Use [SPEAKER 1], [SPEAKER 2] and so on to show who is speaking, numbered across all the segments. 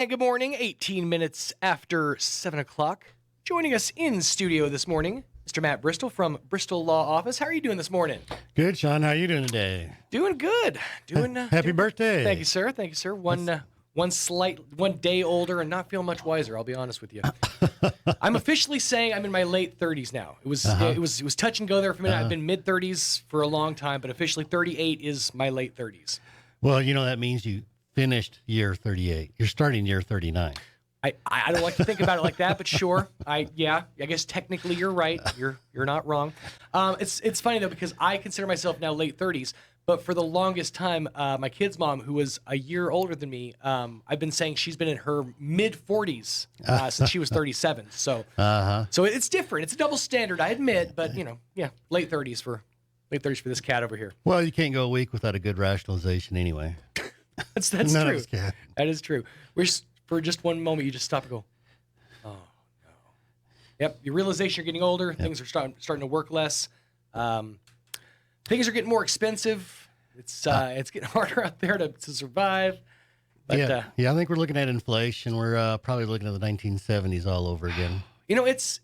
[SPEAKER 1] And good morning, 18 minutes after 7 o'clock. Joining us in studio this morning, Mr. Matt Bristol from Bristol Law Office. How are you doing this morning?
[SPEAKER 2] Good, Sean. How are you doing today?
[SPEAKER 1] Doing good.
[SPEAKER 2] Happy birthday.
[SPEAKER 1] Thank you, sir. Thank you, sir. One day older and not feel much wiser, I'll be honest with you. I'm officially saying I'm in my late 30s now. It was touch and go there for a minute. I've been mid 30s for a long time, but officially 38 is my late 30s.
[SPEAKER 2] Well, that means you finished year 38. You're starting year 39.
[SPEAKER 1] I don't like to think about it like that, but sure. I guess technically you're right. You're not wrong. It's funny though, because I consider myself now late 30s, but for the longest time, my kid's mom, who was a year older than me, I've been saying she's been in her mid 40s since she was 37. So so it's different. It's a double standard, I admit, but late 30s for this cat over here.
[SPEAKER 2] Well, you can't go a week without a good rationalization anyway.
[SPEAKER 1] That's
[SPEAKER 2] None
[SPEAKER 1] true.
[SPEAKER 2] of us can.
[SPEAKER 1] That is true. For just one moment, you just stop and go, oh, no. Yep, your realization you're getting older. Yep. Things are starting to work less. Things are getting more expensive. It's getting harder out there to survive. But,
[SPEAKER 2] I think we're looking at inflation. We're probably looking at the 1970s all over again.
[SPEAKER 1] It's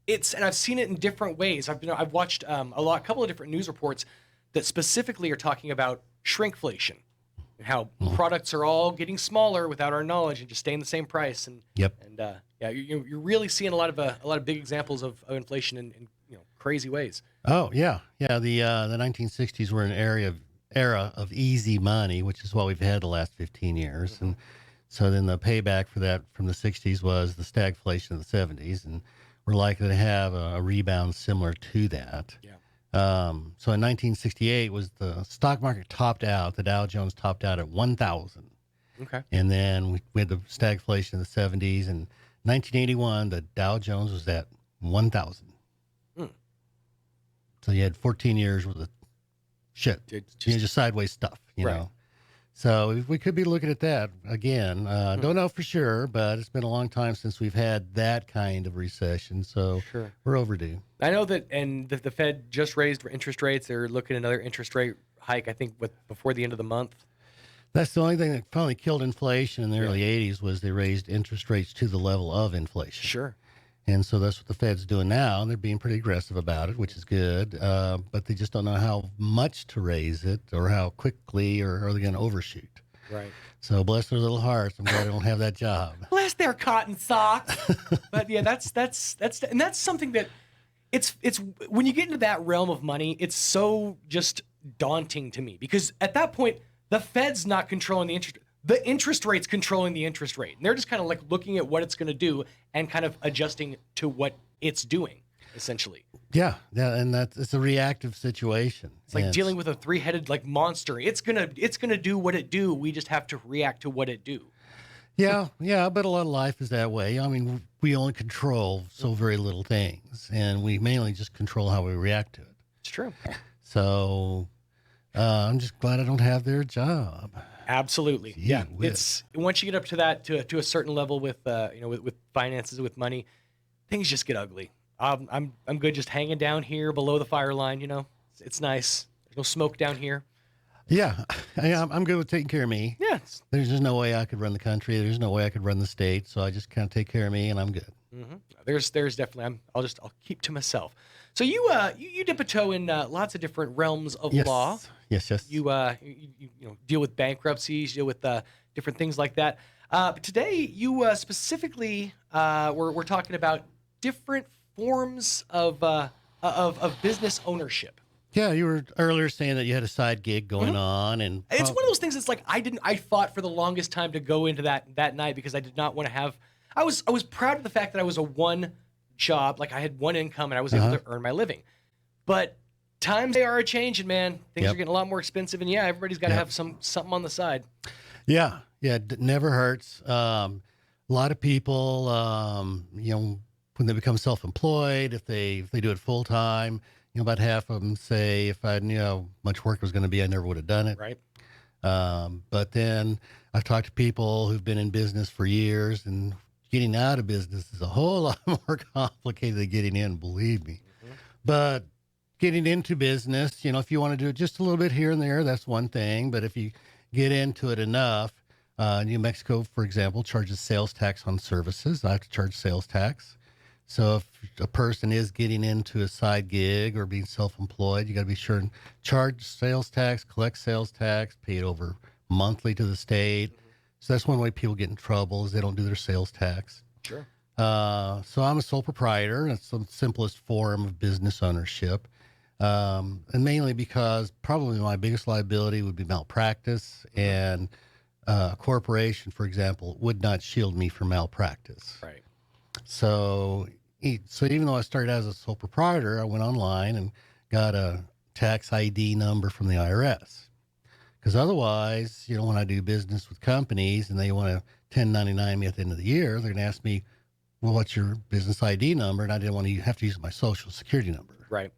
[SPEAKER 1] and I've seen it in different ways. I've watched a couple of different news reports that specifically are talking about shrinkflation. And how products are all getting smaller without our knowledge and just staying the same price. And you're really seeing a lot of big examples of inflation in crazy ways.
[SPEAKER 2] Oh yeah. The 1960s were an era of easy money, which is what we've had the last 15 years, and so then the payback for that from the 60s was the stagflation of the 70s, and we're likely to have a rebound similar to that.
[SPEAKER 1] Yeah.
[SPEAKER 2] So in 1968 was the stock market topped out. The Dow Jones topped out at 1,000.
[SPEAKER 1] Okay.
[SPEAKER 2] And then we had the stagflation in the 70s. And 1981, the Dow Jones was at 1,000. So you had 14 years worth of shit, just sideways stuff, you know. So we could be looking at that again. Don't know for sure, but it's been a long time since we've had that kind of recession. So we're overdue.
[SPEAKER 1] I know that, and the Fed just raised interest rates. They're looking at another interest rate hike, I think, before the end of the month.
[SPEAKER 2] That's the only thing that finally killed inflation in the early 80s was they raised interest rates to the level of inflation. Sure. And so that's what the Fed's doing now. And they're being pretty aggressive about it, which is good. But they just don't know how much to raise it or how quickly, or are they going to overshoot? Right. So bless their little hearts. I'm glad I don't have that job.
[SPEAKER 1] Bless their cotton socks. But yeah, that's something that it's when you get into that realm of money, it's so just daunting to me, because at that point, the Fed's not controlling the interest. The interest rate's controlling the interest rate. And they're just kind of like looking at what it's going to do and kind of adjusting to what it's doing, essentially.
[SPEAKER 2] Yeah, and it's a reactive situation.
[SPEAKER 1] It's like dealing with a three-headed monster. It's gonna do what it do. We just have to react to what it do.
[SPEAKER 2] Yeah, but a lot of life is that way. I mean, we only control so very little things, and we mainly just control how we react to it.
[SPEAKER 1] It's true.
[SPEAKER 2] So I'm just glad I don't have their job.
[SPEAKER 1] Absolutely. Yeah. It's once you get up to that to a certain level with with finances, with money, things just get ugly. I'm good just hanging down here below the fire line, It's nice. There's no smoke down here.
[SPEAKER 2] Yeah. I'm good with taking care of me.
[SPEAKER 1] Yeah.
[SPEAKER 2] There's just no way I could run the country. There's no way I could run the state, so I just kind of take care of me and I'm good.
[SPEAKER 1] Mm-hmm. There's definitely I'll keep to myself. So you dip a toe in lots of different realms of law.
[SPEAKER 2] Yes.
[SPEAKER 1] You deal with bankruptcies, you deal with different things like that. But today you specifically we're talking about different forms of business ownership.
[SPEAKER 2] Yeah, you were earlier saying that you had a side gig going on, and
[SPEAKER 1] it's one of those things that's like I fought for the longest time to go into that night, because I did not want to have. I was proud of the fact that I was a one job, like I had one income and I was able to earn my living. But times they are a changing, man. Things are getting a lot more expensive, and everybody's got to have something on the side. Yeah,
[SPEAKER 2] it never hurts. A lot of people, when they become self-employed, if they do it full time, about half of them say, if I knew how much work was going to be, I never would have done it.
[SPEAKER 1] Right.
[SPEAKER 2] But then I've talked to people who've been in business for years, and getting out of business is a whole lot more complicated than getting in, believe me. But getting into business, if you want to do it just a little bit here and there, that's one thing. But if you get into it enough, New Mexico, for example, charges sales tax on services. I have to charge sales tax. So if a person is getting into a side gig or being self-employed, you got to be sure and charge sales tax, collect sales tax, pay it over monthly to the state. So that's one way people get in trouble is they don't do their sales tax.
[SPEAKER 1] Sure.
[SPEAKER 2] So I'm a sole proprietor. That's the simplest form of business ownership. And mainly because probably my biggest liability would be malpractice, and a corporation, for example, would not shield me from malpractice.
[SPEAKER 1] Right.
[SPEAKER 2] So even though I started as a sole proprietor, I went online and got a tax ID number from the IRS. Because otherwise, when I do business with companies and they want to 1099 me at the end of the year, they're going to ask me, well, what's your business ID number? And I didn't want to have to use my social security number.
[SPEAKER 1] Right.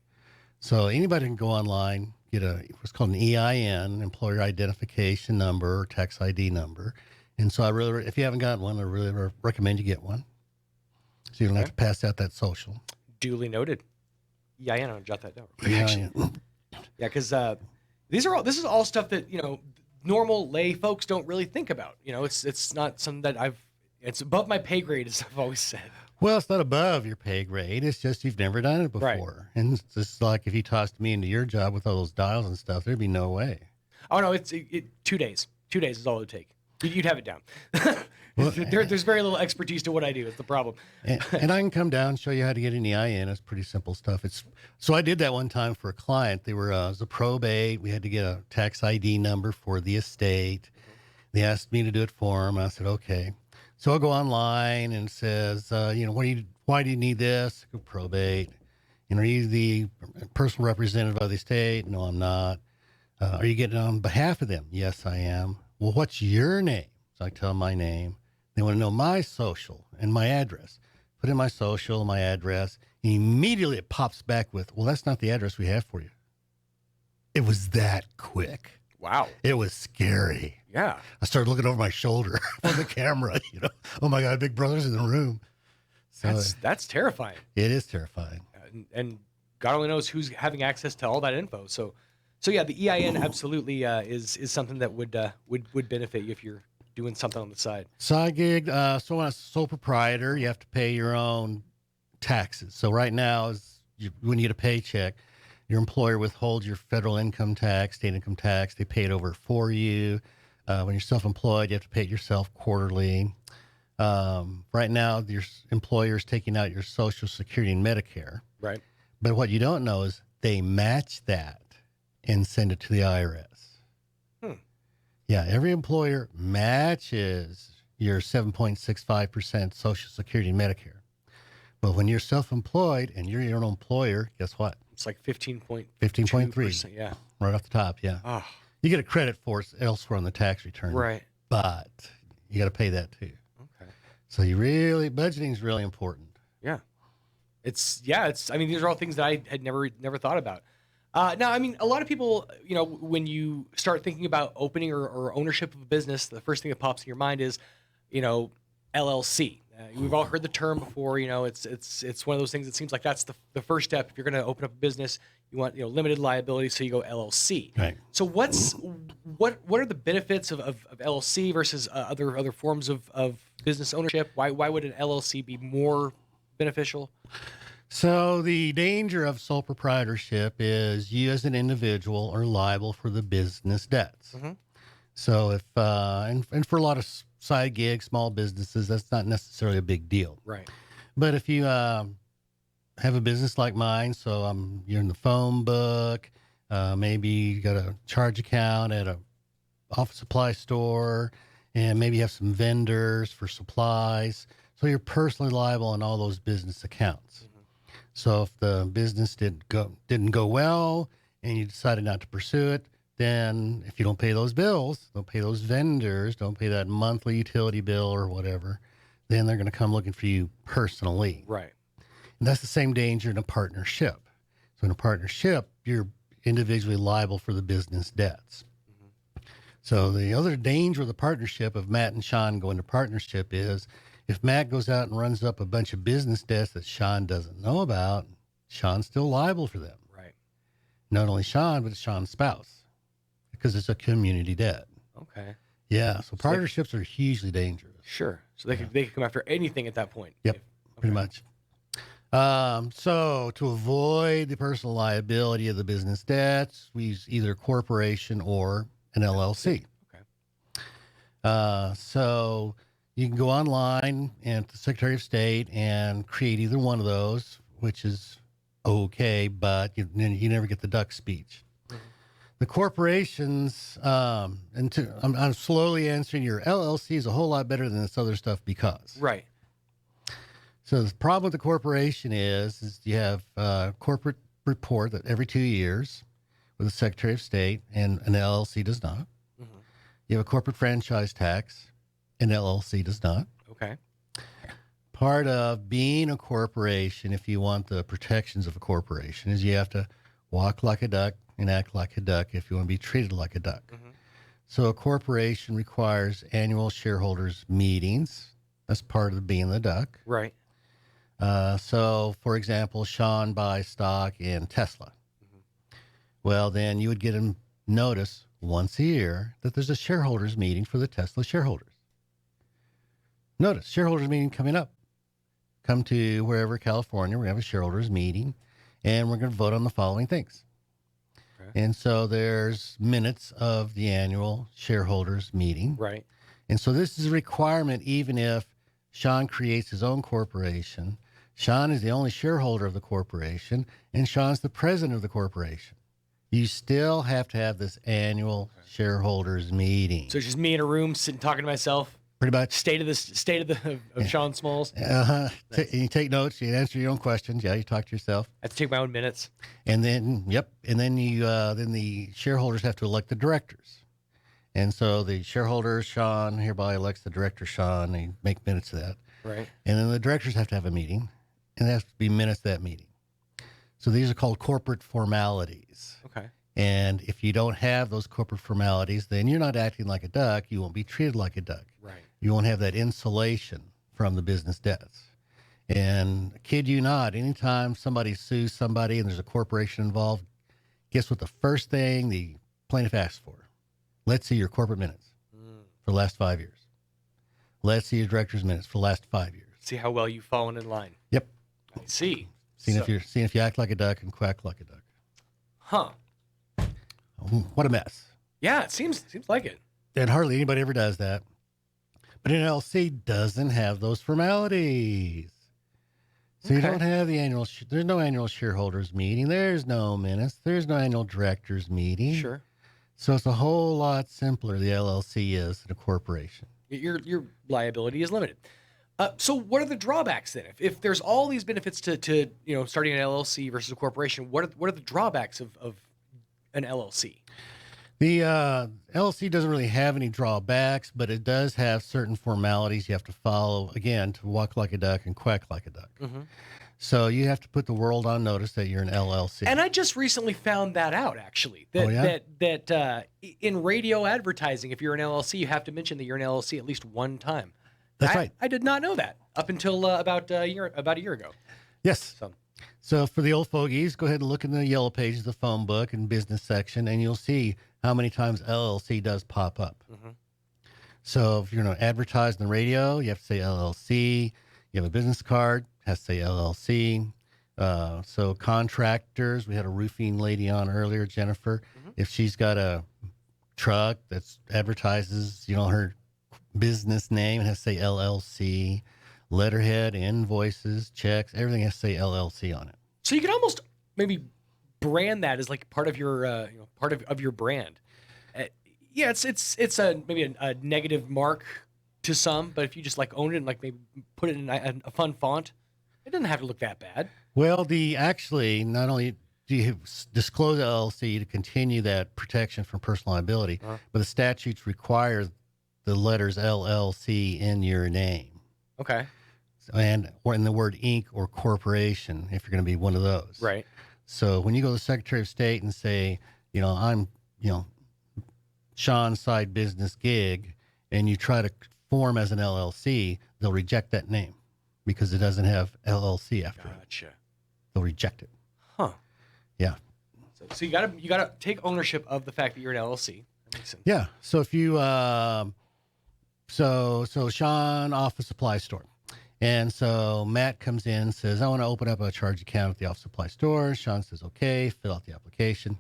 [SPEAKER 2] So anybody can go online, get what's called an EIN, employer identification number, or tax ID number. And so if you haven't got one, I really recommend you get one. So you don't have to pass out that social.
[SPEAKER 1] Duly noted. EIN, I'll jot that down.
[SPEAKER 2] Yeah.
[SPEAKER 1] Yeah, because this is all stuff that, normal lay folks don't really think about. It's not something that it's above my pay grade, as I've always said.
[SPEAKER 2] Well, it's not above your pay grade. It's just you've never done it before.
[SPEAKER 1] Right.
[SPEAKER 2] And it's just like if you tossed me into your job with all those dials and stuff, there'd be no way.
[SPEAKER 1] Oh, no, it's 2 days. 2 days is all it would take. You'd have it down. Well, there's very little expertise to what I do. It's the problem.
[SPEAKER 2] and I can come down and show you how to get an EIN. It's pretty simple stuff. So I did that one time for a client. They were it was a probate. We had to get a tax ID number for the estate. They asked me to do it for them. I said, okay. So I'll go online and it says, why do you need this? I go, probate. Are you the personal representative of the estate? No, I'm not. Are you getting on behalf of them? Yes, I am. Well, what's your name? So I tell them my name. They want to know my social and my address. Put in my social, my address. And immediately it pops back with, well, that's not the address we have for you. It was that quick.
[SPEAKER 1] Wow.
[SPEAKER 2] It was scary.
[SPEAKER 1] Yeah.
[SPEAKER 2] I started looking over my shoulder for the camera, Oh my God, Big Brother's in the room. So
[SPEAKER 1] that's terrifying.
[SPEAKER 2] It is terrifying.
[SPEAKER 1] And God only knows who's having access to all that info. So yeah, the EIN absolutely is something that would benefit you if you're doing something on the side.
[SPEAKER 2] Side gig. So when a sole proprietor, you have to pay your own taxes. So right now, when you get a paycheck, your employer withholds your federal income tax, state income tax. They pay it over for you. When you're self-employed, you have to pay it yourself quarterly. Right now, your employer is taking out your Social Security and Medicare.
[SPEAKER 1] Right.
[SPEAKER 2] But what you don't know is they match that and send it to the IRS. Yeah, every employer matches your 7.65% Social Security and Medicare. But when you're self-employed and you're your own employer, guess what?
[SPEAKER 1] It's like 15.3.
[SPEAKER 2] 15.3.
[SPEAKER 1] Yeah.
[SPEAKER 2] Right off the top, yeah.
[SPEAKER 1] Oh.
[SPEAKER 2] You get a credit for it elsewhere on the tax return.
[SPEAKER 1] Right.
[SPEAKER 2] But you got to pay that too.
[SPEAKER 1] Okay.
[SPEAKER 2] So budgeting is really important.
[SPEAKER 1] Yeah. These are all things that I had never thought about. Now, a lot of people, when you start thinking about opening or ownership of a business, the first thing that pops in your mind is, LLC. We've all heard the term before. It's one of those things that seems like that's the first step. If you're going to open up a business, you want limited liability, so you go LLC.
[SPEAKER 2] Right.
[SPEAKER 1] So what are the benefits of LLC versus other forms of business ownership? Why would an LLC be more beneficial?
[SPEAKER 2] So the danger of sole proprietorship is you as an individual are liable for the business debts. Mm-hmm. So if and for a lot of side gigs, small businesses, that's not necessarily a big deal.
[SPEAKER 1] Right.
[SPEAKER 2] But if you have a business like mine, so you're in the phone book, maybe you got a charge account at a office supply store, and maybe you have some vendors for supplies. So you're personally liable on all those business accounts. Mm-hmm. So if the business didn't go well and you decided not to pursue it, then if you don't pay those bills, don't pay those vendors, don't pay that monthly utility bill or whatever, then they're going to come looking for you personally.
[SPEAKER 1] Right.
[SPEAKER 2] And that's the same danger in a partnership. So in a partnership, you're individually liable for the business debts. Mm-hmm. So the other danger of the partnership of Matt and Sean going to partnership is if Matt goes out and runs up a bunch of business debts that Sean doesn't know about, Sean's still liable for them.
[SPEAKER 1] Right.
[SPEAKER 2] Not only Sean, but Sean's spouse, because it's a community debt.
[SPEAKER 1] Okay.
[SPEAKER 2] Yeah. So partnerships are hugely dangerous.
[SPEAKER 1] Sure. So they could come after anything at that point.
[SPEAKER 2] Yep. Pretty much. So to avoid the personal liability of the business debts, we use either a corporation or an LLC.
[SPEAKER 1] Okay.
[SPEAKER 2] So you can go online and the Secretary of State and create either one of those, which is okay, but you never get the duck speech.
[SPEAKER 1] Mm-hmm.
[SPEAKER 2] The corporations, I'm slowly answering your LLC is a whole lot better than this other stuff because.
[SPEAKER 1] Right.
[SPEAKER 2] So the problem with the corporation is you have a corporate report that every 2 years with the Secretary of State, and an LLC does not.
[SPEAKER 1] Mm-hmm.
[SPEAKER 2] You have a corporate franchise tax, an LLC does not.
[SPEAKER 1] Okay.
[SPEAKER 2] Part of being a corporation, if you want the protections of a corporation, is you have to walk like a duck and act like a duck if you want to be treated like a duck.
[SPEAKER 1] Mm-hmm.
[SPEAKER 2] So a corporation requires annual shareholders meetings. That's part of being the duck.
[SPEAKER 1] Right.
[SPEAKER 2] So, for example, Sean buys stock in Tesla.
[SPEAKER 1] Mm-hmm.
[SPEAKER 2] Well, then you would get a notice once a year that there's a shareholders meeting for the Tesla shareholders. Notice, shareholders meeting coming up. Come to wherever, California, we have a shareholders meeting, and we're going to vote on the following things. Okay. And so there's minutes of the annual shareholders meeting.
[SPEAKER 1] Right.
[SPEAKER 2] And so this is a requirement even if Sean creates his own corporation. Sean is the only shareholder of the corporation, and Sean's the president of the corporation. You still have to have this annual shareholders meeting.
[SPEAKER 1] So it's just me in a room sitting talking to myself.
[SPEAKER 2] Pretty much.
[SPEAKER 1] State of Sean Smalls.
[SPEAKER 2] Nice. You take notes. You answer your own questions. Yeah, you talk to yourself.
[SPEAKER 1] I have to take my own minutes.
[SPEAKER 2] And then, and then then the shareholders have to elect the directors. And so the shareholders, Sean, hereby elects the director, Sean. They make minutes of that.
[SPEAKER 1] Right.
[SPEAKER 2] And then the directors have to have a meeting, and there has to be minutes of that meeting. So these are called corporate formalities.
[SPEAKER 1] Okay.
[SPEAKER 2] And if you don't have those corporate formalities, then you're not acting like a duck. You won't be treated like a duck.
[SPEAKER 1] Right.
[SPEAKER 2] You won't have that insulation from the business debts. And kid you not, anytime somebody sues somebody and there's a corporation involved, guess what the first thing the plaintiff asks for? Let's see your corporate minutes for the last 5 years. Let's see your director's minutes for the last 5 years.
[SPEAKER 1] See how well you've fallen in line.
[SPEAKER 2] Yep.
[SPEAKER 1] I see.
[SPEAKER 2] Seeing if you act like a duck and quack like a duck.
[SPEAKER 1] Huh.
[SPEAKER 2] What a mess.
[SPEAKER 1] Yeah, it seems like it.
[SPEAKER 2] And hardly anybody ever does that. But an LLC doesn't have those formalities. So you don't have the annual, there's no annual shareholders meeting. There's no minutes. There's no annual directors meeting.
[SPEAKER 1] Sure.
[SPEAKER 2] So it's a whole lot simpler, the LLC is, than a corporation.
[SPEAKER 1] Your liability is limited. So what are the drawbacks then? If there's all these benefits to starting an LLC versus a corporation, what are the drawbacks of an LLC?
[SPEAKER 2] The LLC doesn't really have any drawbacks, but it does have certain formalities you have to follow, again, to walk like a duck and quack like a duck. Mm-hmm. So you have to put the world on notice that you're an LLC.
[SPEAKER 1] And I just recently found that out, actually. That in radio advertising, if you're an LLC, you have to mention that you're an LLC at least one time.
[SPEAKER 2] That's right.
[SPEAKER 1] I did not know that up until about a year ago.
[SPEAKER 2] Yes. So for the old fogies, go ahead and look in the yellow pages of the phone book and business section, and you'll see how many times LLC does pop up. Mm-hmm. So if you're going to advertise on the radio, you have to say LLC. You have a business card, has to say LLC. So contractors, we had a roofing lady on earlier, Jennifer. Mm-hmm. If she's got a truck that advertises, her business name, it has to say LLC. Letterhead, invoices, checks, everything has to say LLC on it.
[SPEAKER 1] So you can almost maybe brand that as like part of your part of your brand. Yeah, it's maybe a negative mark to some, but if you just like own it and like maybe put it in a fun font, it doesn't have to look that bad.
[SPEAKER 2] Well, not only do you disclose LLC to continue that protection from personal liability, but the statutes require the letters LLC in your name.
[SPEAKER 1] Okay.
[SPEAKER 2] Or in the word Inc. or corporation, if you're going to be one of those.
[SPEAKER 1] Right.
[SPEAKER 2] So when you go to the Secretary of State and say, I'm, Sean's side business gig, and you try to form as an LLC, they'll reject that name because it doesn't have LLC after it.
[SPEAKER 1] Gotcha.
[SPEAKER 2] They'll reject it.
[SPEAKER 1] Huh.
[SPEAKER 2] Yeah.
[SPEAKER 1] So you gotta take ownership of the fact that you're an LLC. Makes sense.
[SPEAKER 2] Yeah. So if you, so Sean office supply store. And so Matt comes in and says, I want to open up a charge account at the office supply store. Sean says, okay, fill out the application.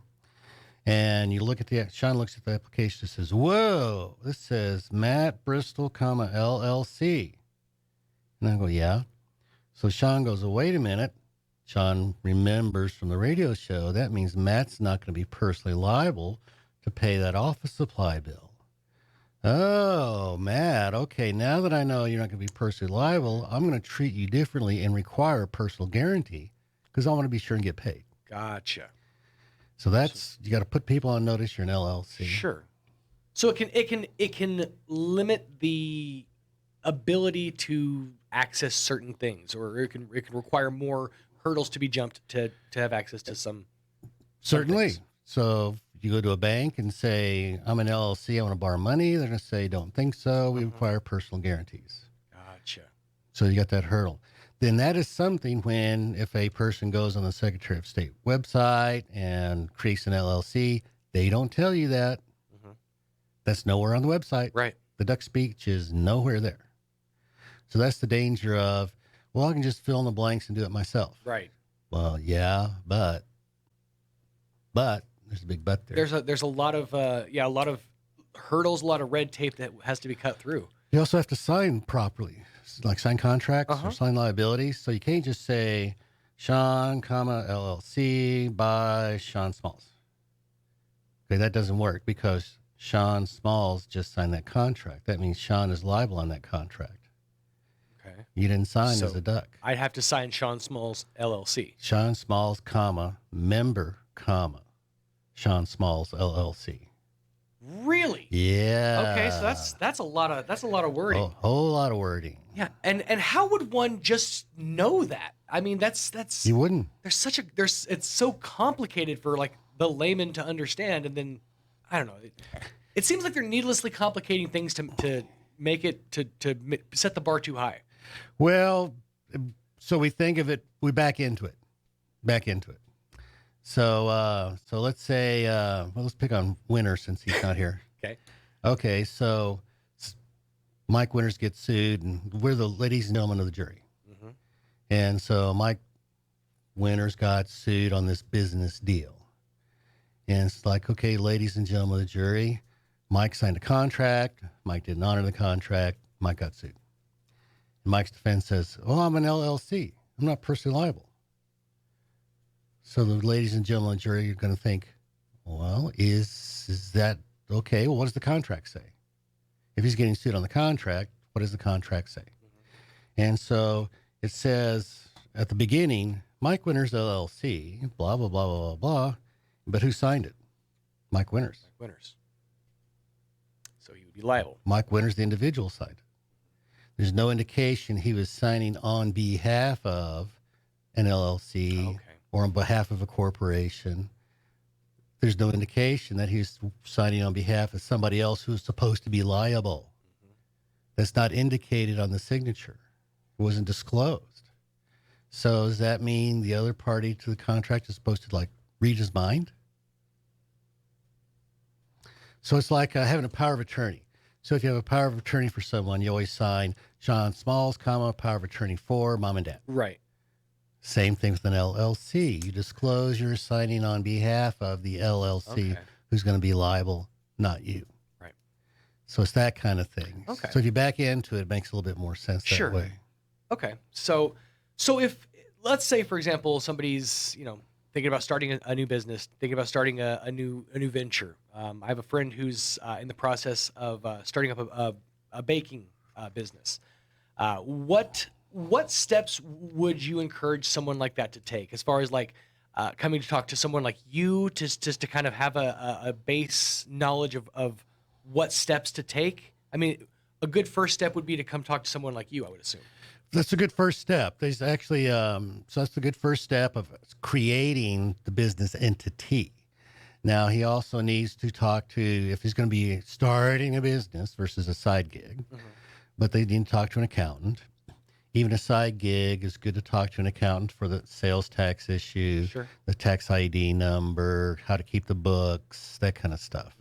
[SPEAKER 2] And you look at Sean looks at the application and says, whoa, this says Matt Bristol, LLC. And I go, yeah. So Sean goes, well, wait a minute. Sean remembers from the radio show, that means Matt's not going to be personally liable to pay that office supply bill. Oh, Matt, okay, now that I know you're not going to be personally liable, I'm going to treat you differently and require a personal guarantee because I want to be sure and get paid.
[SPEAKER 1] Gotcha.
[SPEAKER 2] So you got to put people on notice you're an LLC.
[SPEAKER 1] Sure. So it can limit the ability to access certain things, or it can require more hurdles to be jumped to have access to some.
[SPEAKER 2] Certainly.
[SPEAKER 1] Some
[SPEAKER 2] so you go to a bank and say, I'm an LLC, I want to borrow money. They're going to say, don't think so. We require personal guarantees.
[SPEAKER 1] Gotcha.
[SPEAKER 2] So you got that hurdle. Then that is something if a person goes on the Secretary of State website and creates an LLC, they don't tell you that. Mm-hmm. That's nowhere on the website.
[SPEAKER 1] Right.
[SPEAKER 2] The duck speech is nowhere there. So that's the danger of, well, I can just fill in the blanks and do it myself.
[SPEAKER 1] Right.
[SPEAKER 2] Well, yeah, but there's a big but there.
[SPEAKER 1] There's a lot of a lot of hurdles, a lot of red tape that has to be cut through.
[SPEAKER 2] You also have to sign properly, like sign contracts or sign liabilities. So you can't just say Sean, LLC by Sean Smalls. Okay, that doesn't work because Sean Smalls just signed that contract. That means Sean is liable on that contract.
[SPEAKER 1] Okay.
[SPEAKER 2] You didn't sign as a duck.
[SPEAKER 1] I'd have to sign Sean Smalls, LLC.
[SPEAKER 2] Sean Smalls, member, Sean Smalls, LLC.
[SPEAKER 1] Really?
[SPEAKER 2] Yeah.
[SPEAKER 1] Okay, so that's a lot of wording.
[SPEAKER 2] A whole lot of wording.
[SPEAKER 1] Yeah, and how would one just know that? I mean, that's
[SPEAKER 2] you wouldn't.
[SPEAKER 1] It's so complicated for like the layman to understand, and then I don't know. It seems like they're needlessly complicating things to make it to set the bar too high.
[SPEAKER 2] Well, so we think of it. We back into it. So let's say, let's pick on Winter since he's not here. Okay. So Mike Winters gets sued, and we're the ladies and gentlemen of the jury. Mm-hmm. And so Mike Winters got sued on this business deal. And it's like, okay, ladies and gentlemen of the jury, Mike signed a contract. Mike didn't honor the contract. Mike got sued. And Mike's defense says, oh, I'm an LLC. I'm not personally liable. So the ladies and gentlemen of the jury are going to think, well, is that okay? Well, what does the contract say? If he's getting sued on the contract, what does the contract say? Mm-hmm. And so it says at the beginning, Mike Winters LLC, blah, blah, blah, blah, blah, blah. But who signed it? Mike Winters.
[SPEAKER 1] Mike Winters. So he would be liable.
[SPEAKER 2] Mike Winters, the individual, signed it. There's no indication he was signing on behalf of an LLC or on behalf of a corporation. There's no indication that he's signing on behalf of somebody else who's supposed to be liable. Mm-hmm. That's not indicated on the signature. It wasn't disclosed. So does that mean the other party to the contract is supposed to read his mind? So it's like having a power of attorney. So if you have a power of attorney for someone, you always sign Sean Smalls, power of attorney for mom and dad.
[SPEAKER 1] Right.
[SPEAKER 2] Same thing with an LLC. You disclose you're signing on behalf of the LLC who's going to be liable, not you.
[SPEAKER 1] Right.
[SPEAKER 2] So it's that kind of thing.
[SPEAKER 1] Okay.
[SPEAKER 2] So if you back into it, it makes a little bit more sense that way.
[SPEAKER 1] Okay. So if, let's say, for example, somebody's, thinking about starting a new business, thinking about starting a new venture. I have a friend who's in the process of starting up a baking business. What steps would you encourage someone like that to take, as far as coming to talk to someone like you, just to kind of have a base knowledge of what steps to take? I mean, a good first step would be to come talk to someone like you, I would assume.
[SPEAKER 2] That's a good first step. There's actually, so that's the good first step of creating the business entity. Now, he also needs to talk to, if he's going to be starting a business versus a side gig, but they need to talk to an accountant. Even a side gig is good to talk to an accountant for the sales tax issue, the tax ID number, how to keep the books, that kind of stuff.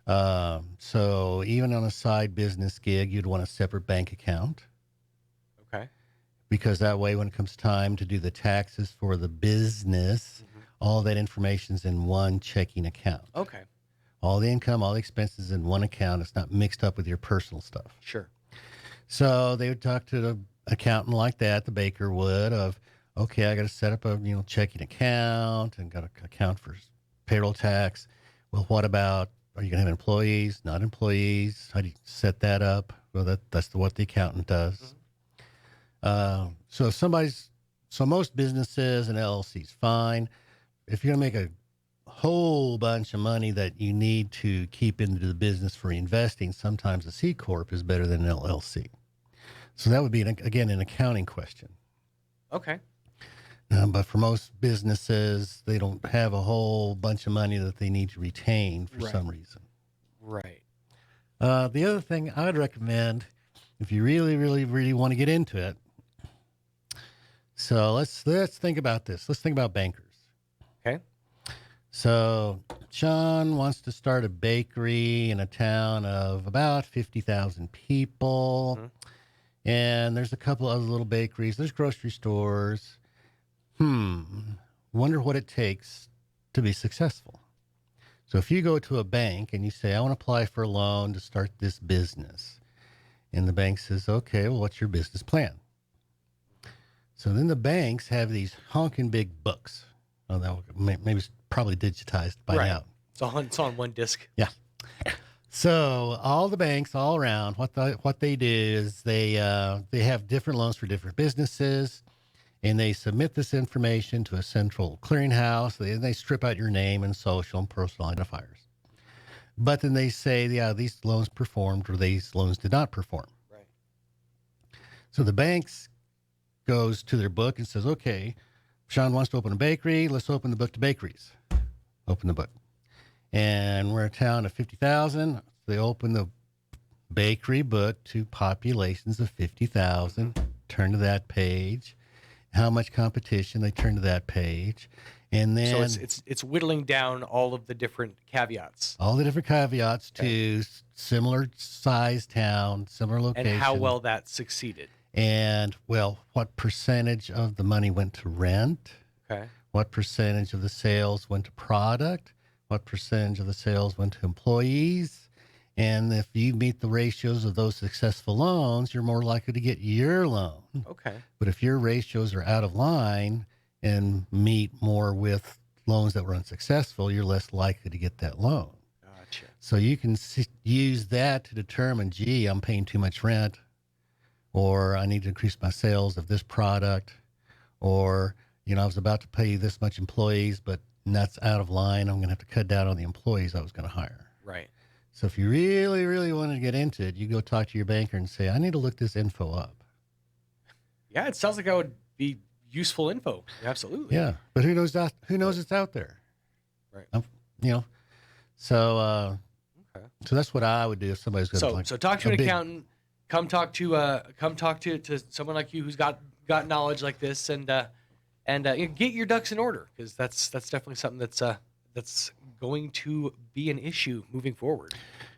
[SPEAKER 2] So even on a side business gig, you'd want a separate bank account.
[SPEAKER 1] Okay.
[SPEAKER 2] Because that way, when it comes time to do the taxes for the business, all that information's in one checking account.
[SPEAKER 1] Okay.
[SPEAKER 2] All the income, all the expenses in one account. It's not mixed up with your personal stuff.
[SPEAKER 1] Sure.
[SPEAKER 2] So they would talk to the accountant like that, the baker would, of, okay, I got to set up a checking account and got to account for payroll tax. Well, what about, are you going to have employees, not employees? How do you set that up? Well, that's what the accountant does. So most businesses and LLCs, fine. If you're going to make a whole bunch of money that you need to keep into the business for investing, sometimes a C Corp is better than an LLC. So that would be, again, an accounting question.
[SPEAKER 1] Okay.
[SPEAKER 2] But for most businesses, they don't have a whole bunch of money that they need to retain for some reason.
[SPEAKER 1] Right.
[SPEAKER 2] The other thing I would recommend, if you really, really, really want to get into it, so let's think about this. Let's think about bankers.
[SPEAKER 1] Okay.
[SPEAKER 2] So Sean wants to start a bakery in a town of about 50,000 people. And there's a couple other little bakeries. There's grocery stores. Wonder what it takes to be successful. So if you go to a bank and you say, I want to apply for a loan to start this business. And the bank says, okay, well, what's your business plan? So then the banks have these honking big books. Oh, that maybe it's probably digitized by now.
[SPEAKER 1] It's on one disc.
[SPEAKER 2] Yeah. So all the banks all around, what they do is they have different loans for different businesses, and they submit this information to a central clearinghouse. They strip out your name and social and personal identifiers. But then they say, yeah, these loans performed or these loans did not perform.
[SPEAKER 1] Right.
[SPEAKER 2] So the banks goes to their book and says, okay, Sean wants to open a bakery. Let's open the book to bakeries. Open the book. And we're a town of 50,000. They open the bakery book to populations of 50,000. Turn to that page. How much competition? They turn to that page. And then
[SPEAKER 1] so it's whittling down all of the different caveats.
[SPEAKER 2] All the different caveats to similar size town, similar location.
[SPEAKER 1] And how well that succeeded.
[SPEAKER 2] And, well, what percentage of the money went to rent?
[SPEAKER 1] Okay.
[SPEAKER 2] What percentage of the sales went to product? What percentage of the sales went to employees? And if you meet the ratios of those successful loans, you're more likely to get your loan.
[SPEAKER 1] Okay.
[SPEAKER 2] But if your ratios are out of line and meet more with loans that were unsuccessful, you're less likely to get that loan.
[SPEAKER 1] Gotcha.
[SPEAKER 2] So you can use that to determine, gee, I'm paying too much rent, or I need to increase my sales of this product, or, I was about to pay this much employees, but that's out of line. I'm going to have to cut down on the employees I was going to hire.
[SPEAKER 1] Right.
[SPEAKER 2] So if you really, really want to get into it, you go talk to your banker and say, I need to look this info up.
[SPEAKER 1] Yeah, it sounds like that would be useful info. Absolutely.
[SPEAKER 2] Yeah, but who knows it's out there?
[SPEAKER 1] Right.
[SPEAKER 2] So that's what I would do if somebody's going to
[SPEAKER 1] So talk to an accountant. Come talk to someone like you who's got knowledge like this, and get your ducks in order, because that's definitely something that's going to be an issue moving forward.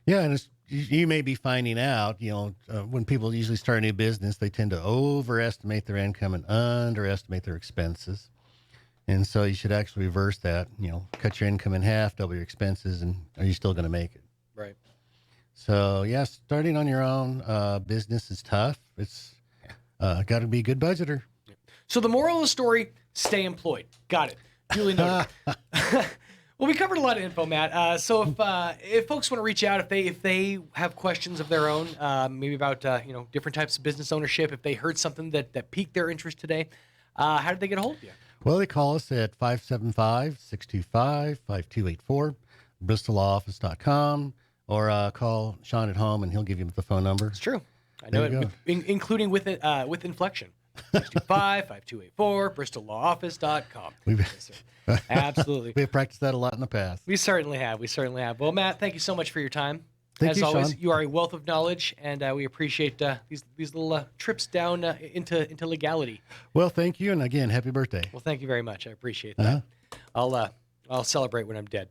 [SPEAKER 2] Yeah, and you may be finding out, when people usually start a new business, they tend to overestimate their income and underestimate their expenses. And so you should actually reverse that, cut your income in half, double your expenses, and are you still going to make it?
[SPEAKER 1] Right.
[SPEAKER 2] So, yeah, starting on your own business is tough. It's got to be a good budgeter.
[SPEAKER 1] So the moral of the story, stay employed. Got it. Duly noted. Well, we covered a lot of info, Matt. So if folks want to reach out, if they have questions of their own, maybe about different types of business ownership, if they heard something that piqued their interest today, how did they get a hold of you?
[SPEAKER 2] Well, they call us at 575-625-5284, bristoloffice.com, or call Sean at home and he'll give you the phone number.
[SPEAKER 1] It's true. I know it, including with inflection. 625-5284, bristolawoffice.com. Absolutely.
[SPEAKER 2] We've practiced that a lot in the past.
[SPEAKER 1] We certainly have. Well, Matt, thank you so much for your time.
[SPEAKER 2] Thank you,
[SPEAKER 1] always,
[SPEAKER 2] Sean.
[SPEAKER 1] you are a wealth of knowledge, and we appreciate these little trips down into legality.
[SPEAKER 2] Well, thank you, and again, happy birthday.
[SPEAKER 1] Well, thank you very much. I appreciate that. I'll celebrate when I'm dead.